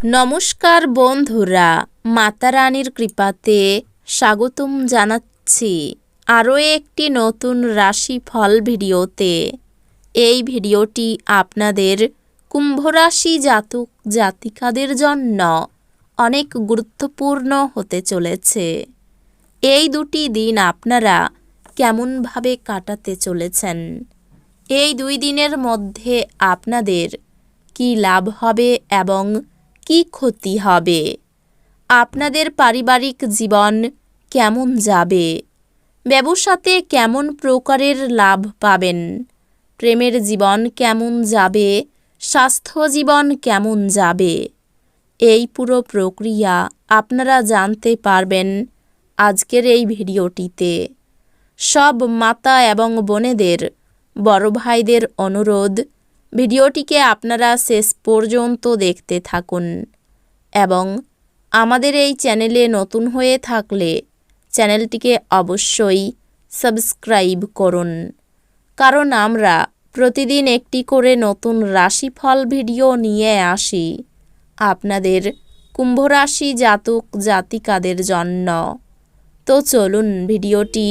নমস্কার বন্ধুরা, মাতা রানীর কৃপাতে স্বাগতম জানাচ্ছি আরও একটি নতুন রাশিফল ভিডিওতে। এই ভিডিওটি আপনাদের কুম্ভ রাশি জাতক জাতিকাদের জন্য অনেক গুরুত্বপূর্ণ হতে চলেছে। এই দুটি দিন আপনারা কেমনভাবে কাটাতে চলেছেন, এই 2 দিনের মধ্যে আপনাদের কি লাভ হবে এবং কি ক্ষতি হবে, আপনাদের পারিবারিক জীবন কেমন যাবে, ব্যবসাতে কেমন প্রকারের লাভ পাবেন, প্রেমের জীবন কেমন যাবে, স্বাস্থ্য জীবন কেমন যাবে, এই পুরো প্রক্রিয়া আপনারা জানতে পারবেন আজকের এই ভিডিওটিতে। সব মাতা এবং বোনেদের, বড় ভাইদের অনুরোধ, ভিডিওটিকে আপনারা শেষ পর্যন্ত দেখতে থাকুন এবং আমাদের এই চ্যানেলে নতুন হয়ে থাকলে চ্যানেলটিকে অবশ্যই সাবস্ক্রাইব করুন, কারণ আমরা প্রতিদিন একটি করে নতুন রাশিফল ভিডিও নিয়ে আসি আপনাদের কুম্ভ রাশি জাতক জাতিকাদের জন্য। তো চলুন ভিডিওটি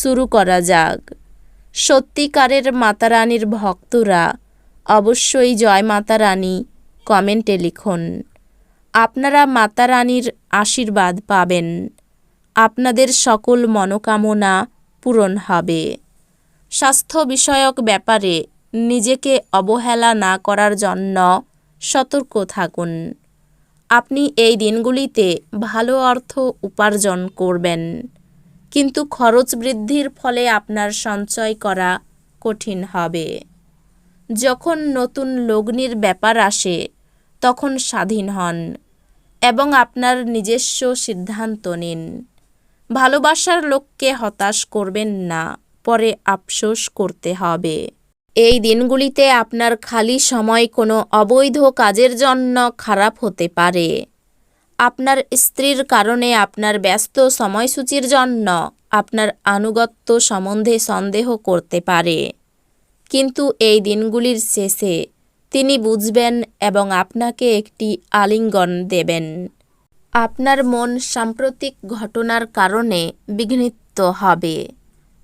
শুরু করা যাক। সত্যিকারের মাতা রানীর ভক্তরা অবশ্যই জয় মাতা রানী কমেন্টে লিখুন। আপনারা মাতা রানীর আশীর্বাদ পাবেন, আপনাদের সকল মনোকামনা পূরণ হবে। স্বাস্থ্য বিষয়ক ব্যাপারে নিজেকে অবহেলা না করার জন্য সতর্ক থাকুন। আপনি এই দিনগুলিতে ভালো অর্থ উপার্জন করবেন, কিন্তু খরচ বৃদ্ধির ফলে আপনার সঞ্চয় করা কঠিন হবে। যখন নতুন লগ্নির ব্যাপার আসে তখন স্বাধীন হন এবং আপনার নিজস্ব সিদ্ধান্ত নিন। ভালোবাসার লোককে হতাশ করবেন না, পরে আফসোস করতে হবে। এই দিনগুলিতে আপনার খালি সময় কোনো অবৈধ কাজের জন্য খারাপ হতে পারে। আপনার স্ত্রীর কারণে আপনার ব্যস্ত সময়সূচির জন্য আপনার আনুগত্য সম্বন্ধে সন্দেহ করতে পারে, কিন্তু এই দিনগুলির শেষে তিনি বুঝবেন এবং আপনাকে একটি আলিঙ্গন দেবেন। আপনার মন সাম্প্রতিক ঘটনার কারণে বিঘ্নিত হবে।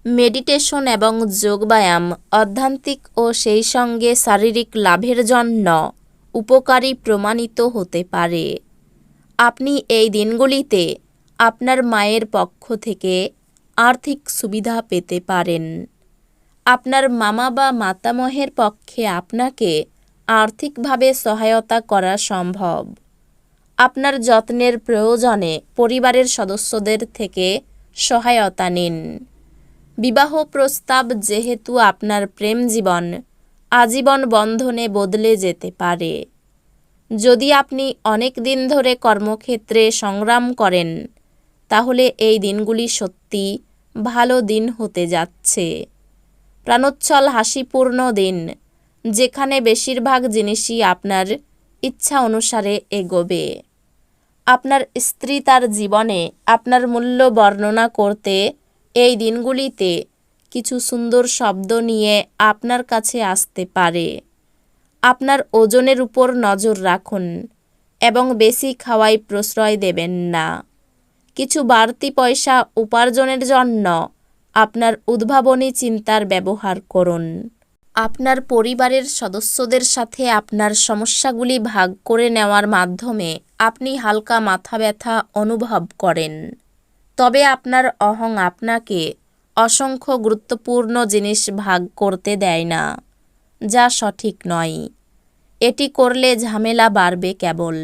মেডিটেশন এবং যোগব্যায়াম আধ্যাত্মিক ও সেই সঙ্গে শারীরিক লাভের জন্য উপকারী প্রমাণিত হতে পারে। আপনি এই দিনগুলিতে আপনার মায়ের পক্ষ থেকে আর্থিক সুবিধা পেতে পারেন। আপনার মামা বা মাতামহের পক্ষে আপনাকে আর্থিকভাবে সহায়তা করা সম্ভব। আপনার যত্নের প্রয়োজনে পরিবারের সদস্যদের থেকে সহায়তা নিন। বিবাহ প্রস্তাব যেহেতু আপনার প্রেম জীবন আজীবন বন্ধনে বদলে যেতে পারে। যদি আপনি অনেক দিন ধরে কর্মক্ষেত্রে সংগ্রাম করেন, তাহলে এই দিনগুলি সত্যি ভালো দিন হতে যাচ্ছে। প্রাণোচ্ছল হাসিপূর্ণ দিন, যেখানে বেশিরভাগ জিনিসই আপনার ইচ্ছা অনুসারে এগোবে। আপনার স্ত্রী তার জীবনে আপনার মূল্য বর্ণনা করতে এই দিনগুলিতে কিছু সুন্দর শব্দ নিয়ে আপনার কাছে আসতে পারে। আপনার ওজনের উপর নজর রাখুন এবং বেশি খাওয়ায় প্রশ্রয় দেবেন না। কিছু বাড়তি পয়সা উপার্জনের জন্য আপনার উদ্ভাবনী চিন্তার ব্যবহার করুন। আপনার পরিবারের সদস্যদের সাথে আপনার সমস্যাগুলি ভাগ করে নেওয়ার মাধ্যমে আপনি হালকা মাথা ব্যথা অনুভব করেন, তবে আপনার অহং আপনাকে অসংখ্য গুরুত্বপূর্ণ জিনিস ভাগ করতে দেয় না, যা সঠিক নয়। এটি করলে ঝামেলা বাড়বে কেবল।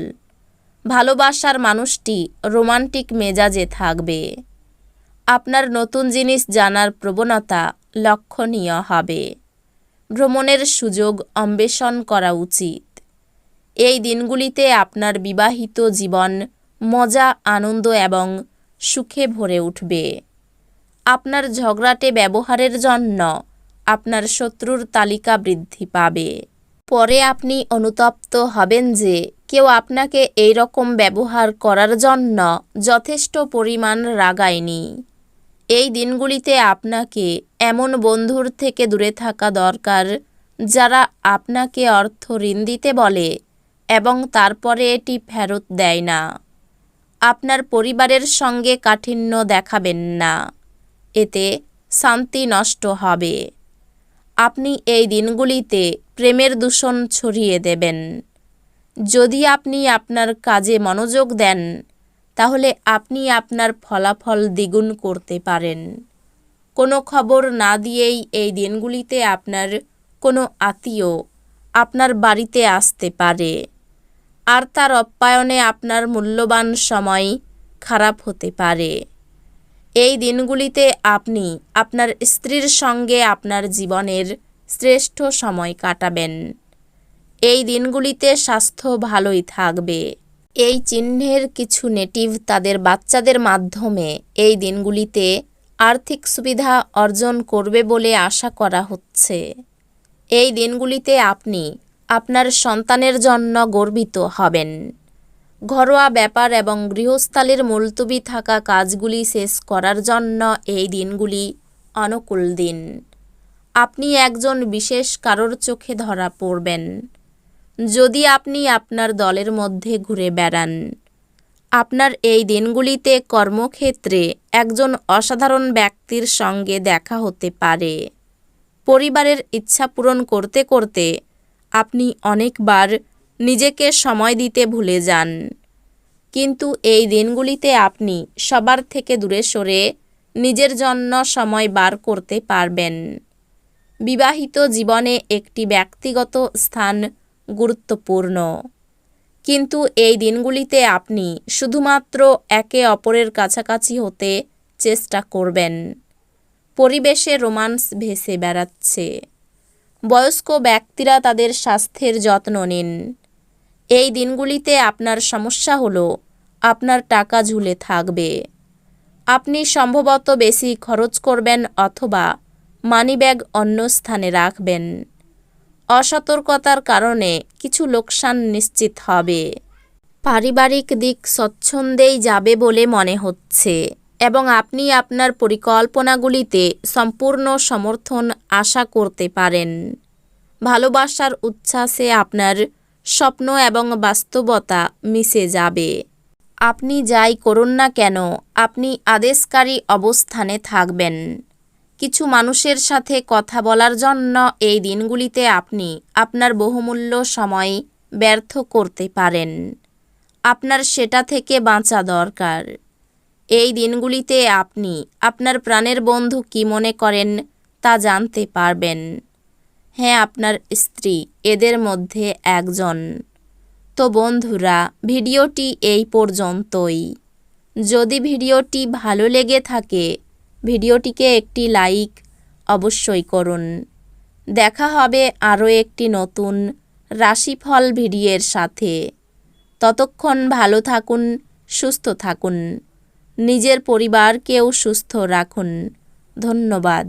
ভালোবাসার মানুষটি রোমান্টিক মেজাজে থাকবে। আপনার নতুন জিনিস জানার প্রবণতা লক্ষণীয় হবে। ভ্রমণের সুযোগ অন্বেষণ করা উচিত। এই দিনগুলিতে আপনার বিবাহিত জীবন মজা, আনন্দ এবং সুখে ভরে উঠবে। আপনার ঝগড়াটে ব্যবহারের জন্য আপনার শত্রুর তালিকা বৃদ্ধি পাবে। পরে আপনি অনুতপ্ত হবেন যে কেউ আপনাকে এই রকম ব্যবহার করার জন্য যথেষ্ট পরিমাণ রাগায়নি। এই দিনগুলিতে আপনাকে এমন বন্ধুর থেকে দূরে থাকা দরকার যারা আপনাকে অর্থ ঋণ দিতে বলে এবং তারপরে এটি ফেরত দেয় না। আপনার পরিবারের সঙ্গে কাঠিন্য দেখাবেন না, এতে শান্তি নষ্ট হবে। আপনি এই দিনগুলিতে প্রেমের দূষণ ছড়িয়ে দেবেন। যদি আপনি আপনার কাজে মনোযোগ দেন, তাহলে আপনি আপনার ফলাফল দ্বিগুণ করতে পারেন। কোনো খবর না দিয়েই এই দিনগুলিতে আপনার কোনো আত্মীয় আপনার বাড়িতে আসতে পারে, আর তার আপ্যায়নে আপনার মূল্যবান সময় খারাপ হতে পারে। এই দিনগুলিতে আপনি আপনার স্ত্রীর সঙ্গে আপনার জীবনের শ্রেষ্ঠ সময় কাটাবেন। এই দিনগুলিতে স্বাস্থ্য ভালোই থাকবে। এই চিহ্নের কিছু নেটিভ তাদের বাচ্চাদের মাধ্যমে এই দিনগুলিতে আর্থিক সুবিধা অর্জন করবে বলে আশা করা হচ্ছে। এই দিনগুলিতে আপনি আপনার সন্তানের জন্য গর্বিত হবেন। ঘরোয়া ব্যাপার এবং গৃহস্থালির মুলতবি থাকা কাজগুলি শেষ করার জন্য এই দিনগুলি অনুকূল দিন। আপনি একজন বিশেষ কারোর চোখে ধরা পড়বেন যদি আপনি আপনার দলের মধ্যে ঘুরে বেড়ান। আপনার এই দিনগুলিতে কর্মক্ষেত্রে একজন অসাধারণ ব্যক্তির সঙ্গে দেখা হতে পারে। পরিবারের ইচ্ছা পূরণ করতে করতে আপনি অনেকবার নিজেকে সময় দিতে ভুলে যান, কিন্তু এই দিনগুলিতে আপনি সবার থেকে দূরে সরে নিজের জন্য সময় বার করতে পারবেন। বিবাহিত জীবনে একটি ব্যক্তিগত স্থান গুরুত্বপূর্ণ, কিন্তু এই দিনগুলিতে আপনি শুধুমাত্র একে অপরের কাছাকাছি হতে চেষ্টা করবেন। পরিবেশে রোমান্স ভেসে বেড়াচ্ছে। বয়স্ক ব্যক্তিরা তাদের স্বাস্থ্যের যত্ন নিন। এই দিনগুলিতে আপনার সমস্যা হলো আপনার টাকা ঝুলে থাকবে। আপনি সম্ভবত বেশি খরচ করবেন অথবা মানিব্যাগ অন্য স্থানে রাখবেন। অসতর্কতার কারণে কিছু লোকসান নিশ্চিত হবে। পারিবারিক দিক স্বচ্ছন্দেই যাবে বলে মনে হচ্ছে এবং আপনি আপনার পরিকল্পনাগুলিতে সম্পূর্ণ সমর্থন আশা করতে পারেন। ভালোবাসার উচ্ছ্বাসে আপনার স্বপ্ন এবং বাস্তবতা মিশে যাবে। আপনি যাই করুন না কেন, আপনি আদেশকারী অবস্থানে থাকবেন। কিছু মানুষের সাথে কথা বলার জন্য এই দিনগুলিতে আপনি আপনার বহুমূল্য সময় ব্যর্থ করতে পারেন। আপনার সেটা থেকে বাঁচা দরকার। এই দিনগুলিতে আপনি আপনার প্রাণের বন্ধু কী মনে করেন তা জানতে পারবেন। হ্যাঁ, আপনার স্ত্রী এদের মধ্যে একজন। তো বন্ধুরা, ভিডিওটি এই পর্যন্তই। যদি ভিডিওটি ভালো লেগে থাকে, ভিডিওটিকে একটি লাইক অবশ্যই করুন। দেখা হবে আরও একটি নতুন রাশিফল ভিডিওর সাথে। ততক্ষণ ভালো থাকুন, সুস্থ থাকুন, নিজের পরিবারকেও সুস্থ রাখুন। ধন্যবাদ।